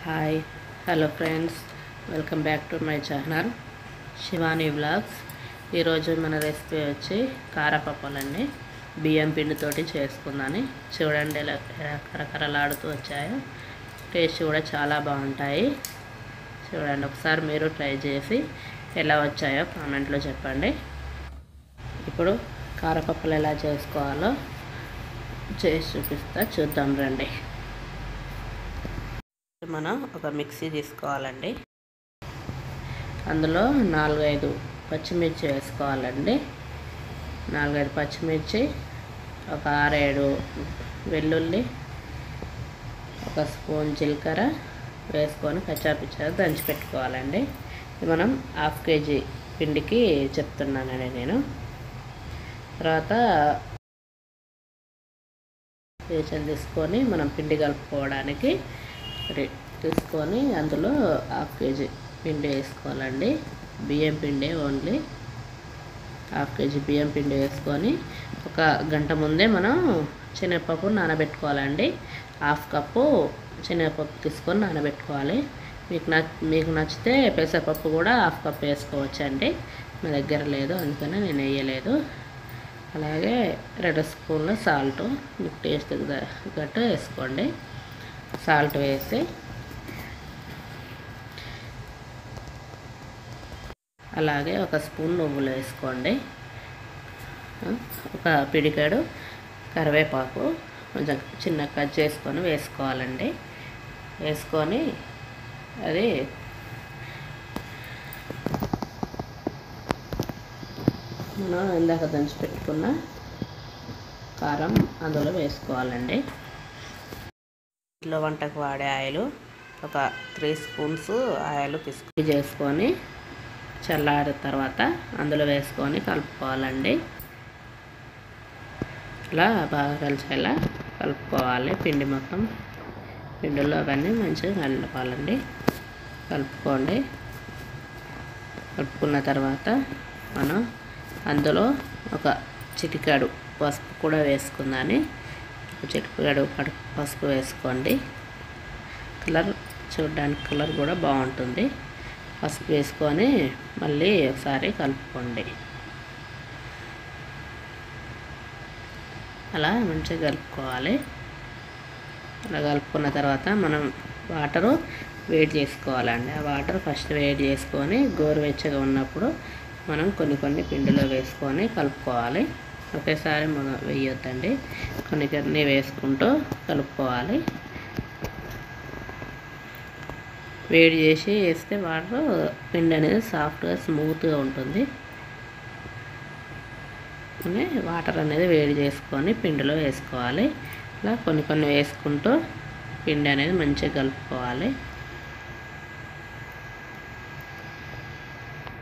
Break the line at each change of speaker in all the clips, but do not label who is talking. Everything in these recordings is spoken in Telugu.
Hi hello friends, welcome back to my channel Shivani vlogs. ఈరోజు మన రెసిపీ వచ్చి కారపప్పలండి. బియ్యం పిండితోటి చేసుకుందాని. చూడండి ఎలా కరకరలాడుతూ వచ్చాయో. టేస్ట్ కూడా చాలా బాగుంటాయి. చూడండి, ఒకసారి మీరు ట్రై చేసి ఎలా వచ్చాయో కామెంట్లో చెప్పండి. ఇప్పుడు కారపప్పలు ఎలా చేసుకోవాలో చేసి చూపిస్తా, చూద్దాం రండి. మనం ఒక మిక్సీ తీసుకోవాలండి. అందులో 4-5 పచ్చిమిర్చి వేసుకోవాలండి. 4-5 పచ్చిమిర్చి, ఒక 6-7 వెల్లుల్లి, ఒక స్పూన్ జీలకర్ర వేసుకొని కచ్చాపిచ్చా దంచి పెట్టుకోవాలండి. ఇది మనం 1/2 kg పిండికి చెప్తున్నానండి నేను. తర్వాత వేచలు తీసుకొని మనం పిండి కలుపుకోవడానికి తీసుకొని అందులో 1/2 kg పిండి వేసుకోవాలండి. బియ్యం పిండి ఓన్లీ 1/2 kg బియ్యం పిండి వేసుకొని ఒక గంట ముందే మనం శనగపప్పు నానబెట్టుకోవాలండి. 1/2 కప్పు శనగపప్పు తీసుకొని నానబెట్టుకోవాలి. మీకు నచ్చితే పెసరపప్పు కూడా 1/2 కప్పు వేసుకోవచ్చండి. నా దగ్గర లేదు, అందుకని నేను వేయలేదు. అలాగే 2 స్పూన్ల సాల్ట్, మీకు టేస్ట్ తగ్గట్టు వేసుకోండి. సాల్ట్ వేసి అలాగే 1 స్పూన్ నువ్వులు వేసుకోండి. ఒక పిడికాడు కరివేపాకు కొంచెం చిన్న కట్ చేసుకొని వేసుకోవాలండి. వేసుకొని అది మనం ఇందాక దంచి పెట్టుకున్న కారం అందులో వేసుకోవాలండి. ఇంట్లో వంటకు వాడే ఆయిల్ ఒక 3 స్పూన్స్ ఆయిల్ చేసుకొని చల్లారిన తర్వాత అందులో వేసుకొని కలుపుకోవాలండి. ఇలా బాగా కలిసేలా కలుపుకోవాలి. పిండి మొత్తం పిండిలో అవన్నీ మంచిగా కలపాలండి. కలుపుకోండి. కలుపుకున్న తర్వాత మనం అందులో ఒక చిటికెడు పసుపు కూడా వేసుకుందాని. చిటికెడు పసుపు వేసుకోండి. చూడడానికి కలర్ కూడా బాగుంటుంది. పసుపు వేసుకొని మళ్ళీ ఒకసారి కలుపుకోండి. అలా మంచిగా కలుపుకోవాలి. అలా కలుపుకున్న తర్వాత మనం వాటరు వేడి చేసుకోవాలండి. ఆ వాటర్ ఫస్ట్ వేడి చేసుకొని గోరువెచ్చగా ఉన్నప్పుడు మనం కొన్ని పిండిలో వేసుకొని కలుపుకోవాలి. ఒకేసారి మనం వేయొద్దండి, కొన్ని వేసుకుంటూ కలుపుకోవాలి. వేడి చేసి వేస్తే వాటర్ పిండి అనేది సాఫ్ట్గా స్మూత్గా ఉంటుంది. వాటర్ అనేది వేడి చేసుకొని పిండిలో వేసుకోవాలి. ఇలా కొన్ని వేసుకుంటూ పిండి అనేది మంచిగా కలుపుకోవాలి.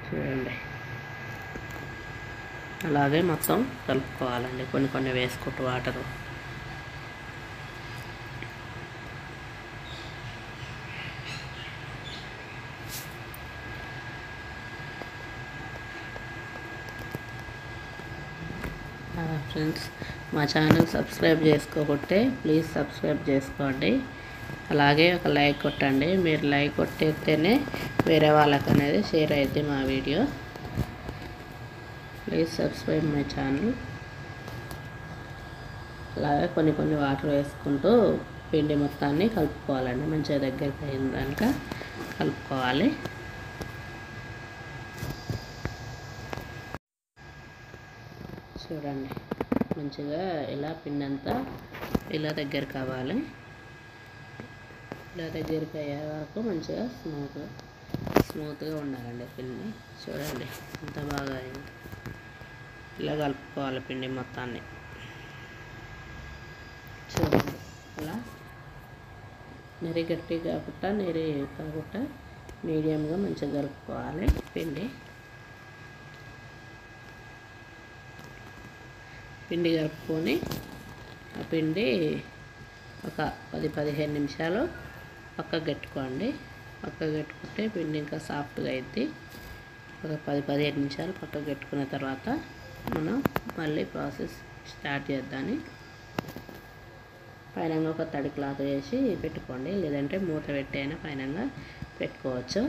చూడండి, అలాగే మొత్తం కలుపుకోవాలండి. కొన్ని వేసుకుంటూ వాటరు. ఫ్రెండ్స్, మా ఛానల్ సబ్స్క్రైబ్ చేసుకోకుంటే ప్లీజ్ సబ్స్క్రైబ్ చేసుకోండి. అలాగే ఒక లైక్ కొట్టండి. మీరు లైక్ కొట్టేస్తేనే వేరే వాళ్ళకి అనేది షేర్ అవుతుంది మా video. Please subscribe my channel. అలాగే కొన్ని వాటర్ వేసుకుంటూ పిండి మొత్తాన్ని కలుపుకోవాలండి. మంచిగా దగ్గరికి అయిన దానిక కలుపుకోవాలి. చూడండి, మంచిగా ఇలా పిండి అంతా ఇలా దగ్గర కావాలి. ఇలా దగ్గరికి అయ్యే వరకు మంచిగా స్మూత్గా ఉండాలండి పిండి. చూడండి ఎంత బాగా అయింది. ఇలా కలుపుకోవాలి పిండి మొత్తాన్ని. చూడండి, అలా నెరి గట్టి కాకుండా మీడియంగా మంచిగా కలుపుకోవాలి పిండి. కలుపుకొని ఆ పిండి ఒక 10-15 నిమిషాలు పక్కకు పెట్టుకోండి. పక్కకు పెట్టుకుంటే పిండి ఇంకా సాఫ్ట్గా అయింది. ఒక 10-15 నిమిషాలు పక్కకు పెట్టుకున్న తర్వాత మనం మళ్ళీ ప్రాసెస్ స్టార్ట్ చేద్దాం. పైన ఒక తడి క్లాత్ వేసి పెట్టుకోండి, లేదంటే మూత పెట్టి అయినా పైన పెట్టుకోవచ్చు.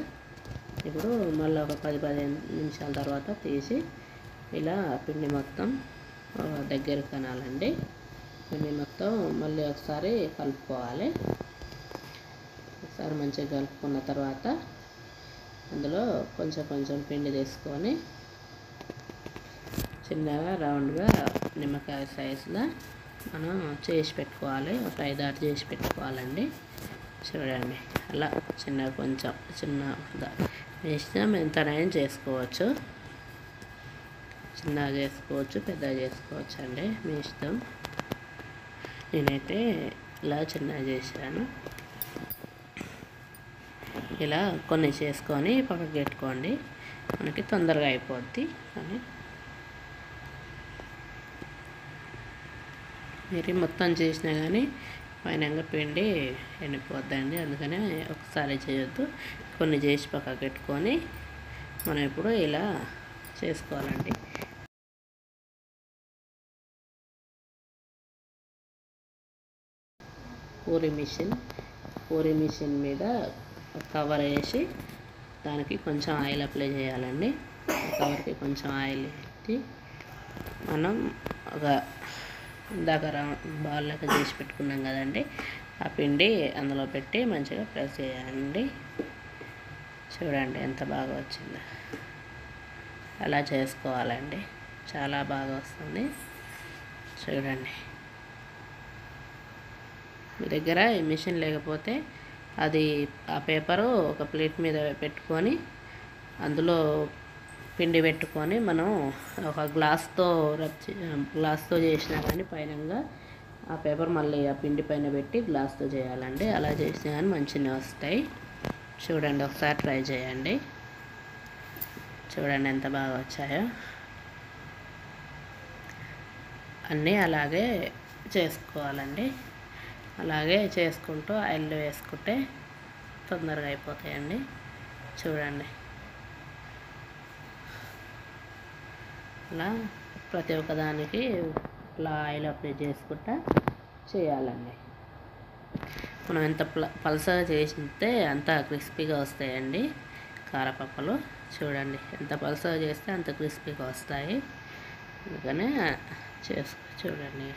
ఇప్పుడు మళ్ళీ ఒక 10-15 నిమిషాల తర్వాత తీసి ఇలా పిండి మొత్తం దగ్గరికి కనాలండి. పిండి మొత్తం మళ్ళీ ఒకసారి కలుపుకోవాలి. ఒకసారి మంచిగా కలుపుకున్న తర్వాత అందులో కొంచెం కొంచెం పిండి తీసుకొని చిన్నగా రౌండ్గా నిమ్మకాయ సైజులో మనం చేసి పెట్టుకోవాలి. ఒక 5-6 చేసి పెట్టుకోవాలండి. చూడండి, అలా చిన్నగా కొంచెం చిన్నగా మీ ఇష్టం ఎంతనైనా చేసుకోవచ్చు. చిన్నగా చేసుకోవచ్చు, పెద్దగా చేసుకోవచ్చు అండి, మీ ఇష్టం. నేనైతే ఇలా చిన్నగా చేశాను. ఇలా కొన్ని చేసుకొని పక్కకు పెట్టుకోండి, మనకి తొందరగా అయిపోద్ది. కానీ మీరు మొత్తం చేసినా కానీ పైన పిండి ఎండిపోద్దండి. అందుకనే ఒకసారి చేయొద్దు, కొన్ని చేసి పక్కకు పెట్టుకొని మనం ఇప్పుడు ఇలా చేసుకోవాలండి. పూరీ మిషన్ మీద కవర్ వేసి దానికి కొంచెం ఆయిల్ అప్లై చేయాలండి. కవర్కి కొంచెం ఆయిల్ వేసి మనం ఒక ఇందాక బాల్ లెక్క చేసి పెట్టుకున్నాం కదండి, ఆ పిండి అందులో పెట్టి మంచిగా ప్రెస్ చేయాలండి. చూడండి ఎంత బాగా వచ్చిందో. అలా చేసుకోవాలండి, చాలా బాగా వస్తుంది. చూడండి, మీ దగ్గర ఈ మిషన్ లేకపోతే అది ఆ పేపరు ఒక ప్లేట్ మీద పెట్టుకొని అందులో పిండి పెట్టుకొని మనం ఒక గ్లాస్తో చేసినా కానీ పైన ఆ పేపర్ మళ్ళీ ఆ పిండి పైన పెట్టి గ్లాస్తో చేయాలండి. అలా చేసినా కానీ మంచిగా వస్తాయి. చూడండి, ఒకసారి ట్రై చేయండి. చూడండి ఎంత బాగా వచ్చాయో. అన్నీ అలాగే చేసుకోవాలండి. అలాగే చేసుకుంటూ ఆయిల్లో వేసుకుంటే తొందరగా అయిపోతాయండి. చూడండి, అలా ప్రతి ఒక్కదానికి ఇలా ఆయిల్ అప్లై చేసుకుంటా చేయాలండి. మనం ఎంత పలసగా చేసితే అంత క్రిస్పీగా వస్తాయండి కారపప్పలు. చూడండి, ఎంత పలసగా చేస్తే అంత క్రిస్పీగా వస్తాయి. అందుకనే చూడండి,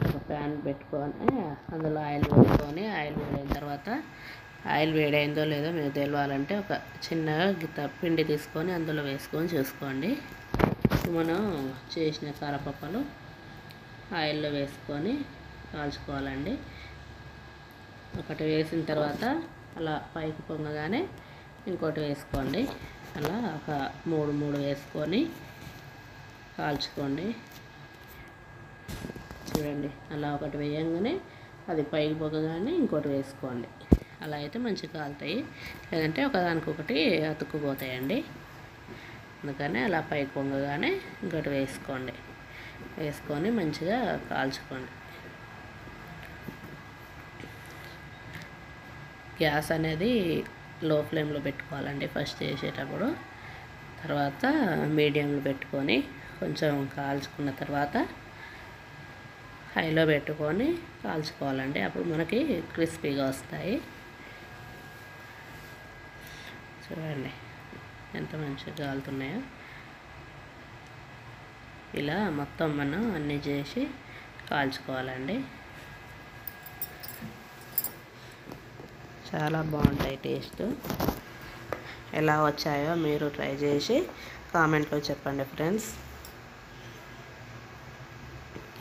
ఒక ప్యాన్ పెట్టుకొని అందులో ఆయిల్ వేసుకొని, ఆయిల్ వేడైన తర్వాత ఆయిల్ వేడైందో లేదో మీరు తెలవాలంటే ఒక చిన్నగా పిండి తీసుకొని అందులో వేసుకొని చూసుకోండి. మనం చేసిన కారపప్పలు ఆయిల్లో వేసుకొని కాల్చుకోవాలండి. ఒకటి వేసిన తర్వాత అలా పైకి పొంగగానే ఇంకోటి వేసుకోండి. అలా ఒక 3 వేసుకొని కాల్చుకోండి. చూడండి, అలా ఒకటి వేయంగానే అది పైకి పొంగగానే ఇంకోటి వేసుకోండి. అలా అయితే మంచిగా కాలుతాయి, లేదంటే ఒకదానికొకటి అతుక్కుపోతాయండి. అందుకని అలా పైకి పొంగగానే ఇంకోటి వేసుకొని మంచిగా కాల్చుకోండి. గ్యాస్ అనేది లో ఫ్లేమ్లో పెట్టుకోవాలండి ఫస్ట్ చేసేటప్పుడు. తర్వాత మీడియంలో పెట్టుకొని కొంచెం కాల్చుకున్న తర్వాత హైలో పెట్టుకొని కాల్చుకోవాలండి. అప్పుడు మనకి క్రిస్పీగా వస్తాయి. చూడండి ఎంత మంచిగా కాలుతున్నాయో. ఇలా మొత్తం మనం అన్నీ చేసి కాల్చుకోవాలండి. చాలా బాగుంటాయి టేస్ట్. ఎలా వచ్చాయో మీరు ట్రై చేసి కామెంట్లో చెప్పండి ఫ్రెండ్స్.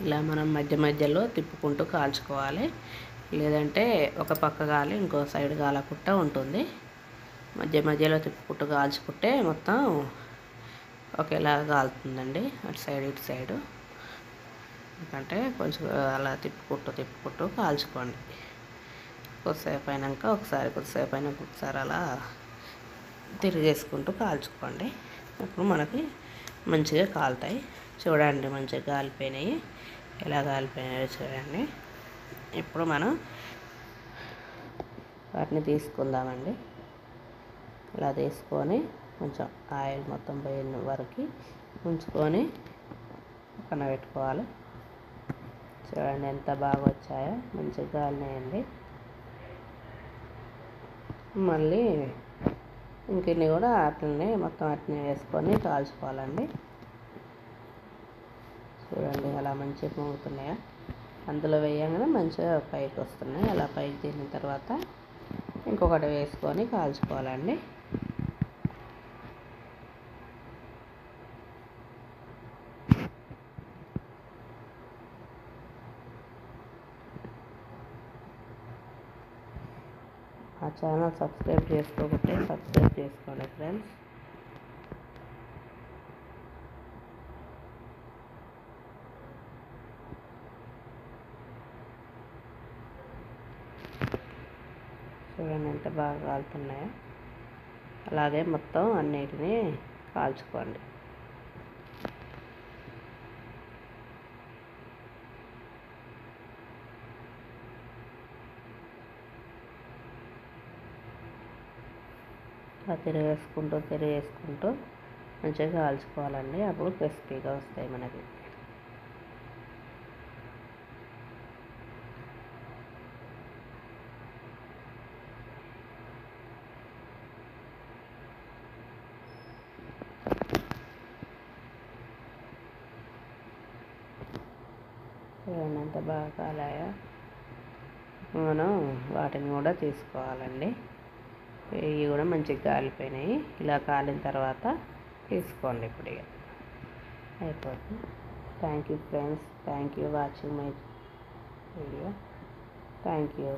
ఇలా మనం మధ్యలో తిప్పుకుంటూ కాల్చుకోవాలి, లేదంటే ఒక పక్క గాలి ఇంకో సైడ్ కాలకుండా ఉంటుంది. మధ్యలో తిప్పుకుంటూ కాల్చుకుంటే మొత్తం ఒకేలా కాలుతుందండి, అటు సైడ్ ఇటు సైడు. ఎందుకంటే కొంచెం అలా తిప్పుకుంటూ కాల్చుకోండి. కొద్దిసేపు అయినాక ఒకసారి అలా తిరిగేసుకుంటూ కాల్చుకోండి. అప్పుడు మనకి మంచిగా కాలుతాయి. చూడండి, మంచిగా కాలిపోయినాయి. ఎలా కాలిపోయినాయో చూడండి. ఇప్పుడు మనం వాటిని తీసుకుందామండి. ఇలా తీసుకొని కొంచెం ఆయిల్ మొత్తం పోయిన వరకు ఉంచుకొని పక్కన పెట్టుకోవాలి. చూడండి ఎంత బాగా వచ్చాయో, మంచిగా కాలినాయండి. మళ్ళీ ఇంకిన్ని కూడా అట్లనే మొత్తం అట్లనే వేసుకొని కాల్చుకోవాలండి. చూడండి అలా మంచిగా పొంగుతున్నాయా, అందులో వేయంగానే మంచిగా పైకి వస్తున్నాయి. అలా పైకి తీసిన తర్వాత ఇంకొకటి వేసుకొని కాల్చుకోవాలండి. ఆ ఛానల్ సబ్స్క్రైబ్ చేసుకోకపోతే సబ్స్క్రైబ్ చేసుకోండి ఫ్రెండ్స్. చూడండి ఎంత బాగా కాలుతున్నాయో. అలాగే మొత్తం అన్నిటినీ కాల్చుకోండి. అలా తిరిగేసుకుంటూ మంచిగా కాల్చుకోవాలండి. అప్పుడు క్రిస్పీగా వస్తాయి మనకి. చూడండి ఎంత బాగా కాలాయో. మనం వాటిని కూడా తీసుకోవాలండి. ఇవి కూడా మంచిగా కాలిపోయినాయి. ఇలా కాలిన తర్వాత తీసుకోండి. ఇప్పుడు ఇక అయిపోతుంది. Thank you friends. Thank you watching my video. Thank you.